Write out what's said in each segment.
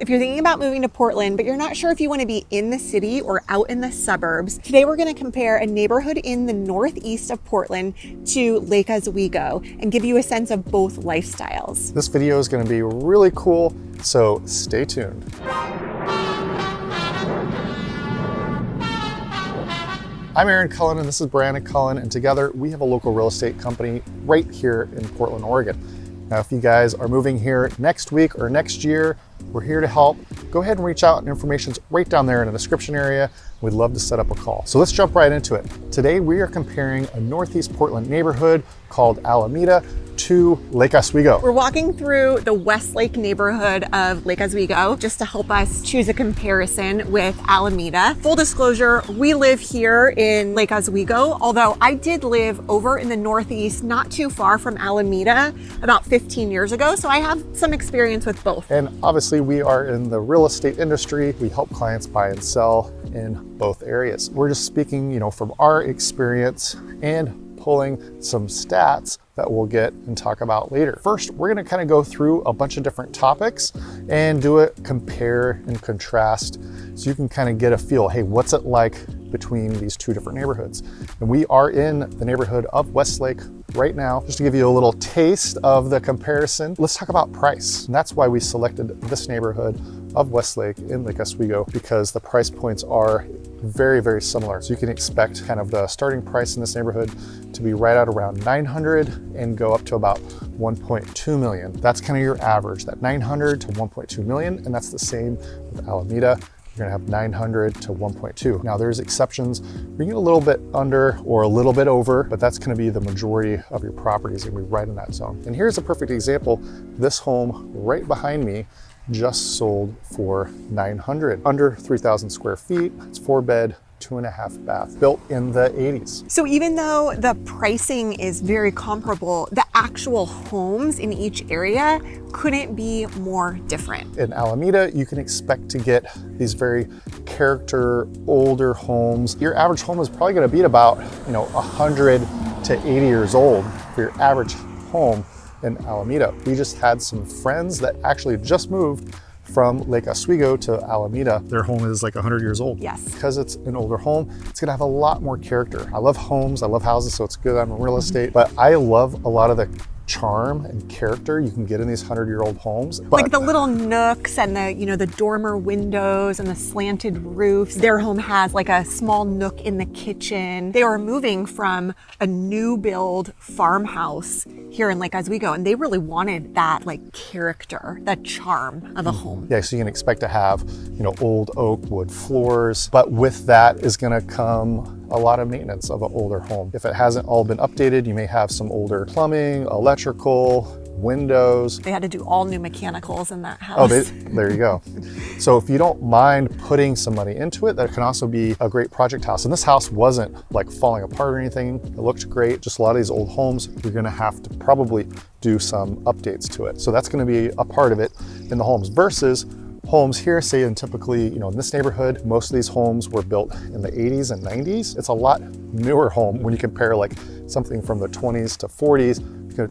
If you're thinking about moving to Portland, but you're not sure if you want to be in the city or out in the suburbs, today we're going to compare a neighborhood in the northeast of Portland to Lake Oswego and give you a sense of both lifestyles. This video is going to be really cool, so stay tuned. I'm Aaron Cullen and this is Brandon Cullen, and together we have a local real estate company right here in Portland, Oregon. Now, if you guys are moving here next week or next year, we're here to help. Go ahead and reach out, and information's right down there in the description area. We'd love to set up a call. So let's jump right into it. Today, we are comparing a Northeast Portland neighborhood called Alameda to Lake Oswego. We're walking through the Westlake neighborhood of Lake Oswego just to help us choose a comparison with Alameda. Full disclosure, we live here in Lake Oswego, although I did live over in the Northeast, not too far from Alameda, about 15 years ago. So I have some experience with both. And obviously we are in the real estate industry. We help clients buy and sell in both areas. We're just speaking, from our experience and pulling some stats that we'll get and talk about later. First, we're gonna kind of go through a bunch of different topics and do a compare and contrast so you can kind of get a feel, hey, what's it like between these two different neighborhoods? And we are in the neighborhood of Westlake right now. Just to give you a little taste of the comparison, let's talk about price. And that's why we selected this neighborhood of Westlake in Lake Oswego, because the price points are very, very similar. So you can expect kind of the starting price in this neighborhood to be right at around 900 and go up to about 1.2 million. That's kind of your average, that 900 to 1.2 million. And that's the same with Alameda. You're gonna have 900 to 1.2. Now there's exceptions. You get a little bit under or a little bit over, but that's gonna be the majority of your properties gonna be right in that zone. And here's a perfect example. This home right behind me just sold for 900, under 3,000 square feet. It's 4-bed, 2.5 bath, built in the 80s. So even though the pricing is very comparable, the actual homes in each area couldn't be more different. In Alameda, you can expect to get these very character, older homes. Your average home is probably gonna be about 100 to 80 years old for your average home in Alameda. We just had some friends that actually just moved from Lake Oswego to Alameda. Their home is like 100 years old. Yes. Because it's an older home, it's gonna have a lot more character. I love homes, I love houses, so it's good I'm in real estate, but I love a lot of the charm and character you can get in these 100-year-old homes. But like the little nooks and the dormer windows and the slanted roofs. Their home has like a small nook in the kitchen. They were moving from a new build farmhouse here in Lake Oswego, and they really wanted that like character, that charm of a home. Yeah, so you can expect to have, old oak wood floors, but with that is gonna come a lot of maintenance of an older home. If it hasn't all been updated, you may have some older plumbing, electrical, windows. They had to do all new mechanicals in that house. Oh, there you go. So if you don't mind putting some money into it, that can also be a great project house. And this house wasn't like falling apart or anything. It looked great. Just a lot of these old homes, you're gonna have to probably do some updates to it. So that's gonna be a part of it in the homes versus homes here, say, and typically, in this neighborhood, most of these homes were built in the 80s and 90s. It's a lot newer home when you compare like something from the 20s to 40s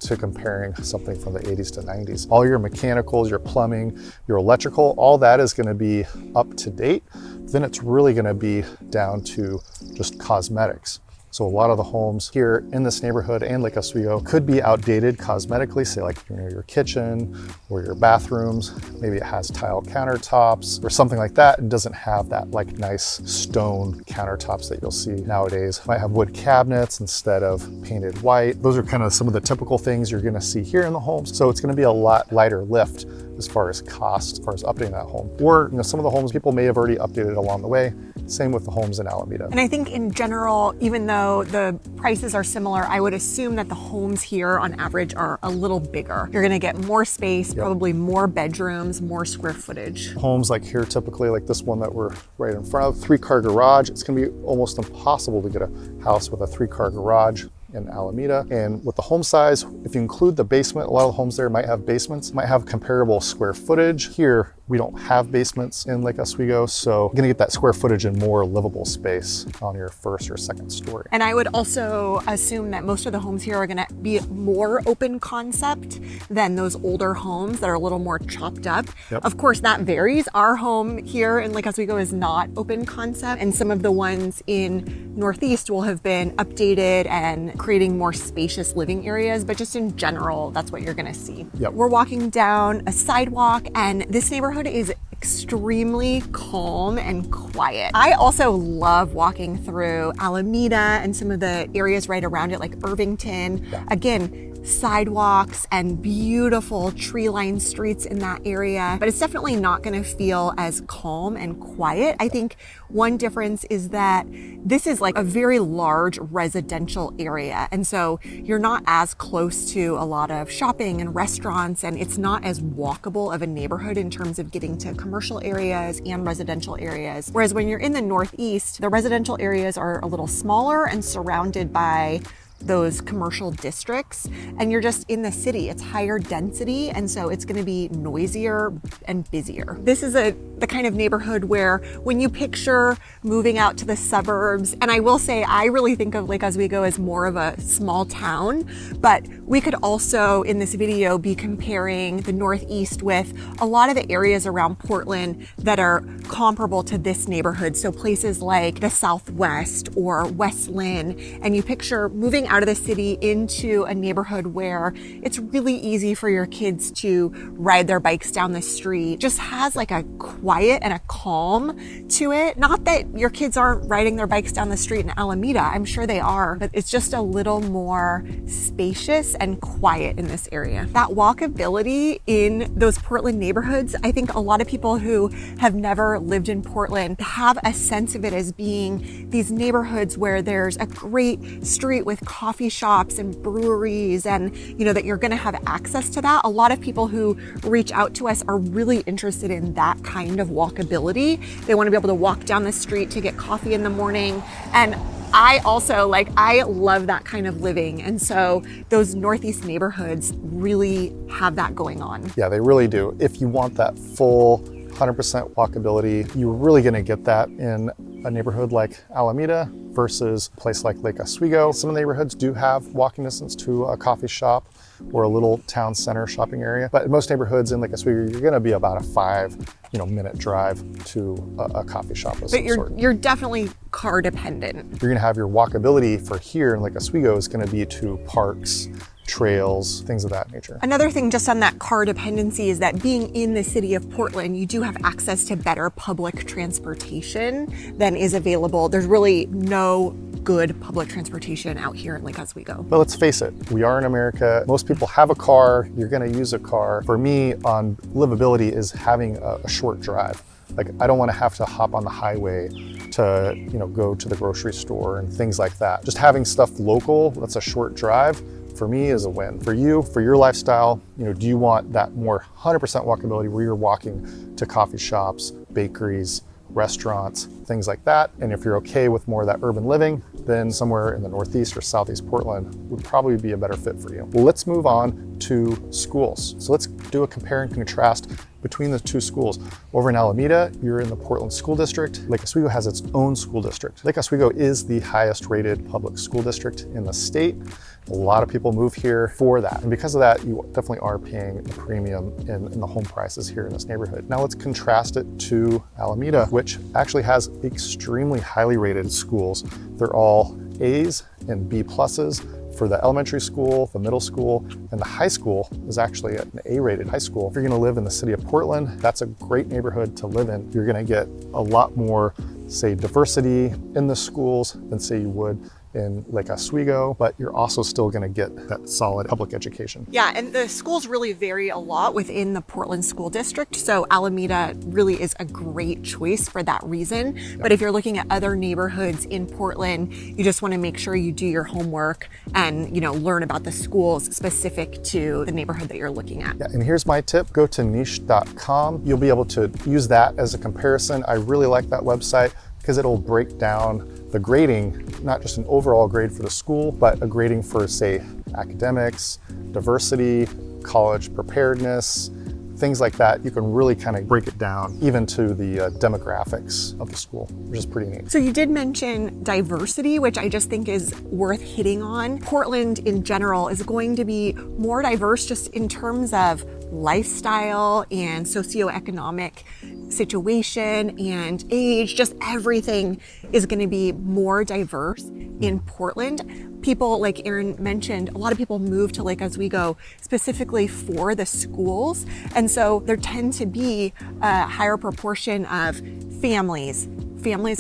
to comparing something from the 80s to 90s. All your mechanicals, your plumbing, your electrical, all that is gonna be up to date. Then it's really gonna be down to just cosmetics. So a lot of the homes here in this neighborhood and Lake Oswego could be outdated cosmetically, say like your kitchen or your bathrooms. Maybe it has tile countertops or something like that and doesn't have that like nice stone countertops that you'll see nowadays. Might have wood cabinets instead of painted white. Those are kind of some of the typical things you're gonna see here in the homes. So it's gonna be a lot lighter lift as far as cost, as far as updating that home. Or some of the homes people may have already updated along the way. Same with the homes in Alameda. And I think in general, even though the prices are similar, I would assume that the homes here on average are a little bigger. You're gonna get more space, probably more bedrooms, more square footage. Homes like here, typically like this one that we're right in front of, 3-car garage. It's gonna be almost impossible to get a house with a 3-car garage in Alameda. And with the home size, if you include the basement, a lot of the homes there might have basements, might have comparable square footage. Here, We don't have basements in Lake Oswego, so you're gonna get that square footage and more livable space on your first or second story. And I would also assume that most of the homes here are gonna be more open concept than those older homes that are a little more chopped up. Yep. Of course, that varies. Our home here in Lake Oswego is not open concept, and some of the ones in Northeast will have been updated and creating more spacious living areas, but just in general, that's what you're gonna see. Yep. We're walking down a sidewalk, and this neighborhood is extremely calm and quiet. I also love walking through Alameda and some of the areas right around it, like Irvington. Yeah. Again, sidewalks and beautiful tree-lined streets in that area, but it's definitely not going to feel as calm and quiet. I think one difference is that this is like a very large residential area, and so you're not as close to a lot of shopping and restaurants, and it's not as walkable of a neighborhood in terms of getting to commercial areas and residential areas. Whereas when you're in the Northeast, the residential areas are a little smaller and surrounded by those commercial districts, and you're just in the city. It's higher density, and so it's going to be noisier and busier. This is the kind of neighborhood where when you picture moving out to the suburbs, and I will say I really think of Lake Oswego as more of a small town, but we could also in this video be comparing the Northeast with a lot of the areas around Portland that are comparable to this neighborhood. So places like the Southwest or West Lynn, and you picture moving out of the city into a neighborhood where it's really easy for your kids to ride their bikes down the street. Just has like a quiet and a calm to it. Not that your kids aren't riding their bikes down the street in Alameda, I'm sure they are, but it's just a little more spacious and quiet in this area. That walkability in those Portland neighborhoods, I think a lot of people who have never lived in Portland have a sense of it as being these neighborhoods where there's a great street with coffee shops and breweries, and that you're going to have access to that. A lot of people who reach out to us are really interested in that kind of walkability. They want to be able to walk down the street to get coffee in the morning, and I also I love that kind of living, and so those Northeast neighborhoods really have that going on. Yeah, they really do. If you want that full 100% walkability, you're really going to get that in a neighborhood like Alameda versus a place like Lake Oswego. Some neighborhoods do have walking distance to a coffee shop or a little town center shopping area, but in most neighborhoods in Lake Oswego, you're going to be about a 5-minute drive to a coffee shop of some sort. You're definitely car dependent. You're going to have your walkability for here in Lake Oswego is going to be to parks, trails, things of that nature. Another thing just on that car dependency is that being in the city of Portland, you do have access to better public transportation than is available. There's really no good public transportation out here in Lake Oswego. But let's face it, we are in America. Most people have a car, you're gonna use a car. For me, on livability is having a short drive. I don't want to have to hop on the highway to go to the grocery store and things like that. Just having stuff local, that's a short drive, for me is a win. For you, for your lifestyle, do you want that more 100% walkability where you're walking to coffee shops, bakeries, restaurants, things like that? And if you're okay with more of that urban living, then somewhere in the Northeast or Southeast Portland would probably be a better fit for you. Well, let's move on to schools. So let's do a compare and contrast between the two schools. Over in Alameda, you're in the Portland School District. Lake Oswego has its own school district. Lake Oswego is the highest rated public school district in the state. A lot of people move here for that. And because of that, you definitely are paying a premium in the home prices here in this neighborhood. Now let's contrast it to Alameda, which actually has extremely highly rated schools. They're all A's and B pluses. For the elementary school, the middle school, and the high school is actually an A-rated high school. If you're gonna live in the city of Portland, that's a great neighborhood to live in. You're gonna get a lot more, say, diversity in the schools than say you would in Lake Oswego, but you're also still gonna get that solid public education. Yeah, and the schools really vary a lot within the Portland School District, so Alameda really is a great choice for that reason. Yep. But if you're looking at other neighborhoods in Portland, you just wanna make sure you do your homework and learn about the schools specific to the neighborhood that you're looking at. Yeah, and here's my tip, go to niche.com. You'll be able to use that as a comparison. I really like that website because it'll break down the grading, not just an overall grade for the school, but a grading for, say, academics, diversity, college preparedness, things like that. You can really kind of break it down even to the demographics of the school, which is pretty neat. So you did mention diversity, which I just think is worth hitting on. Portland in general is going to be more diverse just in terms of lifestyle and socioeconomic situation and age. Just everything is going to be more diverse in Portland. People, like Aaron mentioned, a lot of people move to Lake Oswego specifically for the schools. And so there tend to be a higher proportion of families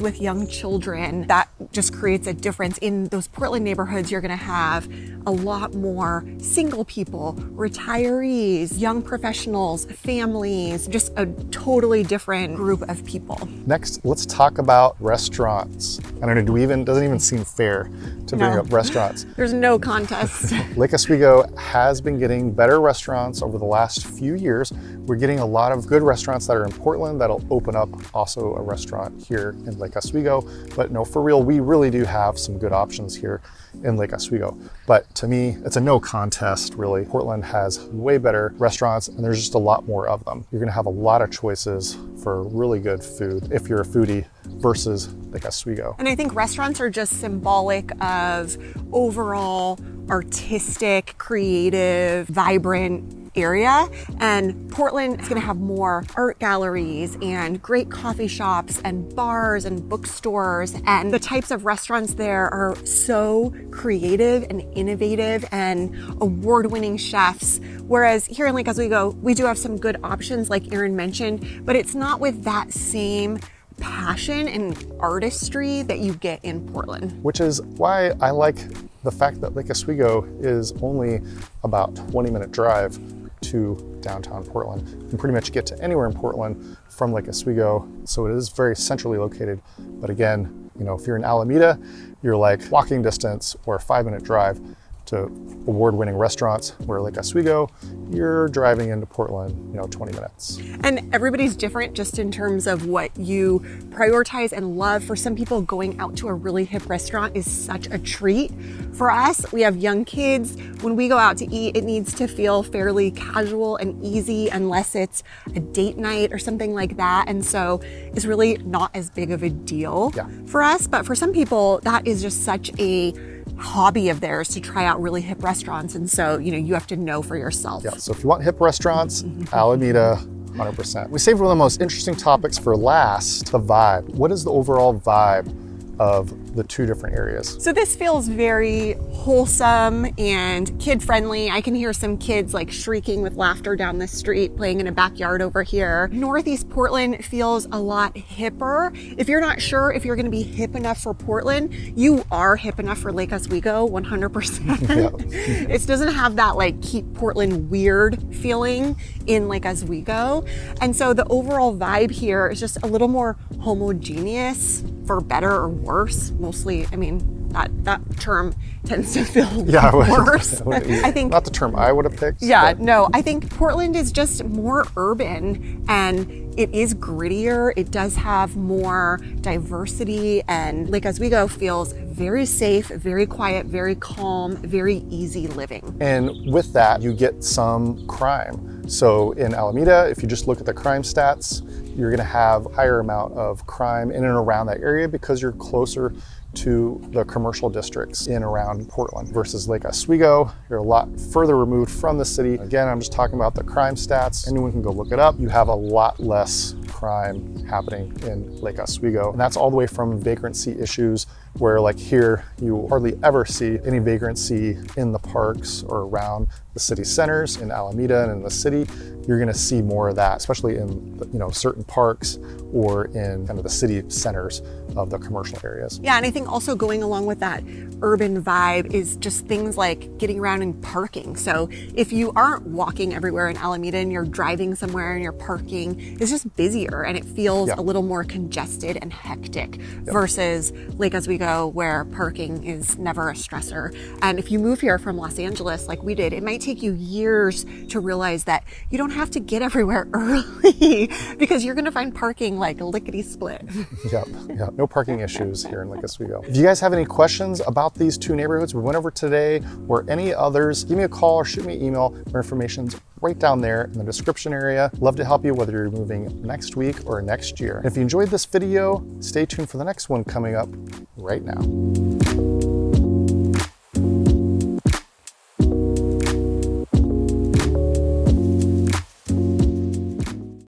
with young children. That just creates a difference. In those Portland neighborhoods, you're gonna have a lot more single people, retirees, young professionals, families, just a totally different group of people. Next, let's talk about restaurants. I don't know, doesn't even seem fair to bring up restaurants. There's no contest. Lake Oswego has been getting better restaurants over the last few years. We're getting a lot of good restaurants that are in Portland that'll open up also a restaurant here in Lake Oswego. But no, for real, we really do have some good options here in Lake Oswego. But to me, it's a no contest, really. Portland has way better restaurants, and there's just a lot more of them. You're gonna have a lot of choices for really good food if you're a foodie versus Lake Oswego. And I think restaurants are just symbolic of overall artistic, creative, vibrant area. And Portland is going to have more art galleries and great coffee shops and bars and bookstores. And the types of restaurants there are so creative and innovative and award-winning chefs. Whereas here in Lake Oswego, we do have some good options like Aaron mentioned, but it's not with that same passion and artistry that you get in Portland. Which is why I like the fact that Lake Oswego is only about 20-minute drive to downtown Portland. You can pretty much get to anywhere in Portland from Lake Oswego, so it is very centrally located. But again, if you're in Alameda, you're like walking distance or a 5-minute drive to award-winning restaurants, where Lake Oswego, you're driving into Portland, 20 minutes. And everybody's different just in terms of what you prioritize and love. For some people, going out to a really hip restaurant is such a treat. For us, we have young kids. When we go out to eat, it needs to feel fairly casual and easy unless it's a date night or something like that. And so it's really not as big of a deal for us. But for some people, that is just such a hobby of theirs to try out really hip restaurants. And so, you have to know for yourself. Yeah, so if you want hip restaurants, Alameda, 100%. We saved one of the most interesting topics for last, the vibe. What is the overall vibe of the two different areas? So this feels very wholesome and kid-friendly. I can hear some kids like shrieking with laughter down the street, playing in a backyard over here. Northeast Portland feels a lot hipper. If you're not sure if you're gonna be hip enough for Portland, you are hip enough for Lake Oswego, 100%. It doesn't have that like keep Portland weird feeling in Lake Oswego. And so the overall vibe here is just a little more homogeneous, for better or worse. Mostly, that term tends to feel worse. I think not the term I would have picked. No, I think Portland is just more urban and it is grittier. It does have more diversity, and Lake Oswego feels very safe, very quiet, very calm, very easy living. And with that, you get some crime. So in Alameda, if you just look at the crime stats, you're gonna have a higher amount of crime in and around that area because you're closer to the commercial districts in around Portland versus Lake Oswego. You're a lot further removed from the city. Again, I'm just talking about the crime stats. Anyone can go look it up. You have a lot less crime happening in Lake Oswego. And that's all the way from vagrancy issues, where like here, you hardly ever see any vagrancy in the parks or around the city centers. In Alameda and in the city, you're gonna see more of that, especially in certain parks or in kind of the city centers of the commercial areas. Yeah, and I think also going along with that urban vibe is just things like getting around and parking. So if you aren't walking everywhere in Alameda and you're driving somewhere and you're parking, it's just busier and it feels a little more congested and hectic versus Lake Oswego, where parking is never a stressor. And if you move here from Los Angeles like we did, it might take you years to realize that you don't have to get everywhere early because you're gonna find parking like lickety split. Yep. No parking issues here in Lake Oswego. If you guys have any questions about these two neighborhoods we went over today or any others, give me a call or shoot me an email. More information's right down there in the description area. Love to help you whether you're moving next week or next year. If you enjoyed this video, stay tuned for the next one coming up right now.